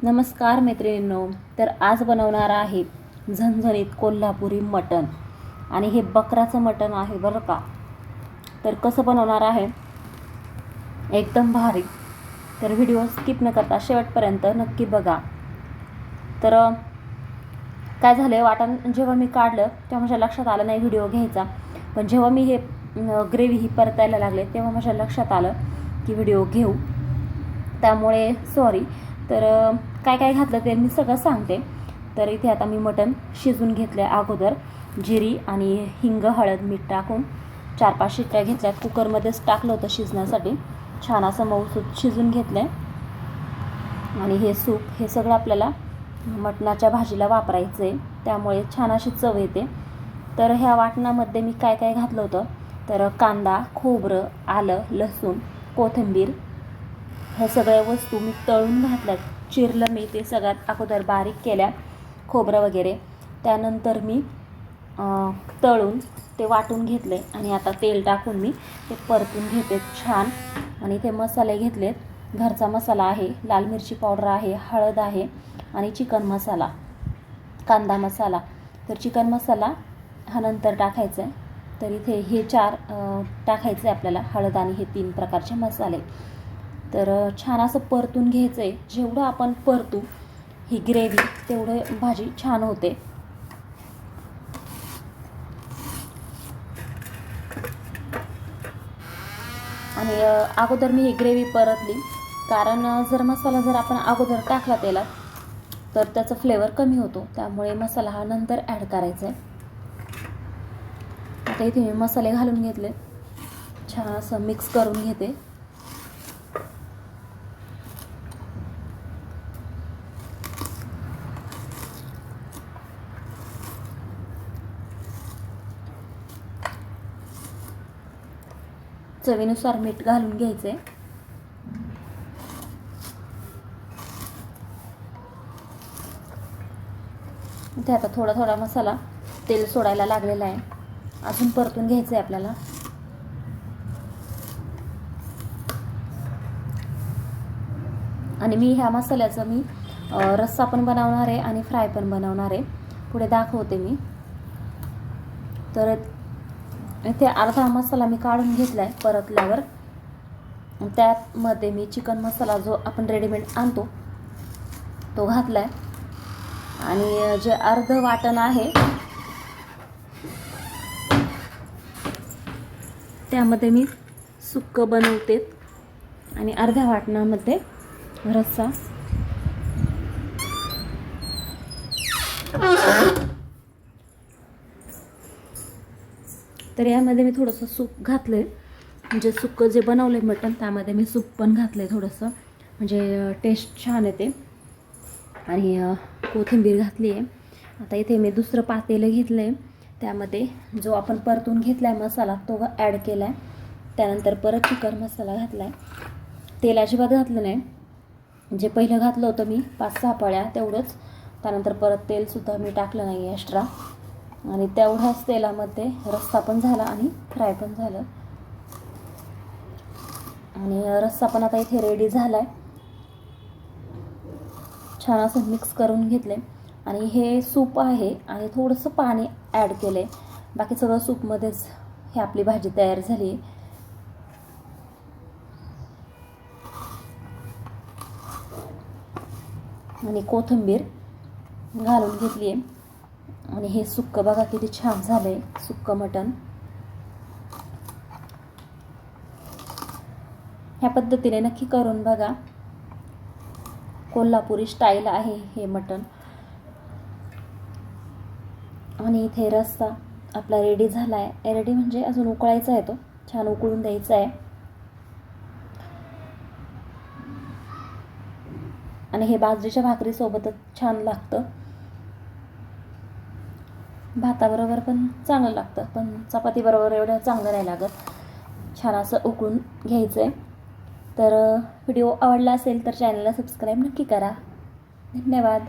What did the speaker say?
नमस्कार मैत्रिणींनो. तर आज बनवणार आहे झणझणीत कोल्हापुरी मटण आणि हे बकराचं मटण आहे बरं का. तर कसं बनवणार आहे एकदम भारी. तर व्हिडिओ स्किप न करता शेवटपर्यंत नक्की बघा. तर काय झालं, वाटण जेव्हा मी काढलं तेव्हा माझ्या लक्षात आलं नाही व्हिडिओ घ्यायचा, पण जेव्हा मी हे ग्रेव्ही ही परतायला लागले तेव्हा माझ्या लक्षात आलं की व्हिडिओ घेऊ, त्यामुळे सॉरी. तर काय काय घातलं ते मी सगळं सांगते. तर इथे आता मी मटण शिजून घेतलं आहे. अगोदर जिरी आणि हिंग हळद मीठ टाकून 4-5 शिट्ट्या घेतल्यात. कुकरमध्येच टाकलं होतं शिजण्यासाठी. छान असं मऊसूत शिजून घेतलं आहे. आणि हे सूप हे सगळं आपल्याला मटणाच्या भाजीला वापरायचं आहे, त्यामुळे छान अशी चव येते. तर ह्या वाटणामध्ये मी काय काय घातलं होतं, तर कांदा, खोबरं, आलं, लसूण, कोथिंबीर ह्या सगळ्या वस्तू मी तळून घातल्यात. चिरलं मी ते सगळ्यात अगोदर, बारीक केल्या खोबरं वगैरे. त्यानंतर मी तळून ते वाटून घेतले आणि आता तेल टाकून मी ते परतून घेते छान. आणि इथे मसाले घेतलेत. घरचा मसाला आहे, लाल मिरची पावडर आहे, हळद आहे आणि चिकन मसाला, कांदा मसाला. तर चिकन मसाला हा नंतर टाकायचा आहे. तर इथे हे 4 टाकायचे आपल्याला, हळद आणि हे 3 प्रकारचे मसाले. तर छान असं परतून घ्यायचं आहे. जेवढं आपण परतू ही ग्रेव्ही तेवढं भाजी छान होते. आणि अगोदर मी ही ग्रेव्ही परतली, कारण जर आपण अगोदर टाकला तेलात तर त्याचा फ्लेवर कमी होतो, त्यामुळे मसाला हा नंतर ॲड करायचा आहे. आता इथे मी मसाले घालून घेतले, छान असं मिक्स करून घेते. चवीनुसार मीठ घालून घ्यायचे. इथे आता थोडा थोडा मसाला तेल सोडायला लागलेला आहे. अजून परतून घ्यायचं आहे आपल्याला. आणि मी ह्या मसाल्याचं मी रस्सा पण बनवणार आहे आणि फ्राय पण बनवणार आहे, पुढे दाखवते मी. तर इथे अर्धा मसाला मी काढून घेतला आहे परतल्यावर. त्यामध्ये मी चिकन मसाला जो आपण रेडीमेड आणतो तो घातला आहे. आणि जे अर्ध वाटण आहे त्यामध्ये मी सुक्कं बनवते आणि अर्ध्या वाटणामध्ये रस्सा. तर यामध्ये मी थोडंसं सूप घातलं आहे, म्हणजे सुक्कं जे बनवलं आहे मटण त्यामध्ये मी सूप पण घातलं आहे थोडंसं, म्हणजे टेस्ट छान येते. आणि कोथिंबीर घातली आहे. आता इथे मी दुसरं पातेलं घेतलं आहे, त्यामध्ये जो आपण परतून घेतला आहे मसाला तो ॲड केला आहे. त्यानंतर परत चिकन मसाला घातला आहे. तेल अजिबात घातलं नाही, जे पहिलं घातलं होतं मी 5-6 पळ्या तेवढंच. त्यानंतर परत तेलसुद्धा मी टाकलं नाही एक्स्ट्रा. आणि तेवढ्याच तेलामध्ये रस्सा पण झाला आणि फ्राय पण झालं. आणि रस्सा पण आता इथे रेडी झाला आहे. छान असं मिक्स करून घेतले. आणि हे सूप आहे आणि थोडंसं पाणी ॲड केलं आहे, बाकी सगळं सूपमध्येच ही आपली भाजी तयार झाली आहे. आणि कोथिंबीर घालून घेतली आहे. आणि हे सुक्कं बघा किती छान झालं आहे, सुक्कं मटण. ह्या पद्धतीने नक्की करून बघा. कोल्हापुरी स्टाईल आहे हे मटण. आणि इथे रस्सा आपला रेडी झाला आहे. रेडी म्हणजे अजून उकळायचा आहे, तो छान उकळून द्यायचा आहे. आणि हे बाजरीच्या भाकरीसोबतच छान लागतं, भाताबरोबर पण चांगलं लागतं, पण चपातीबरोबर एवढं चांगलं नाही लागत. छान असं उकळून घ्यायचं आहे. तर व्हिडिओ आवडला असेल तर चॅनलला सबस्क्राईब नक्की करा. धन्यवाद.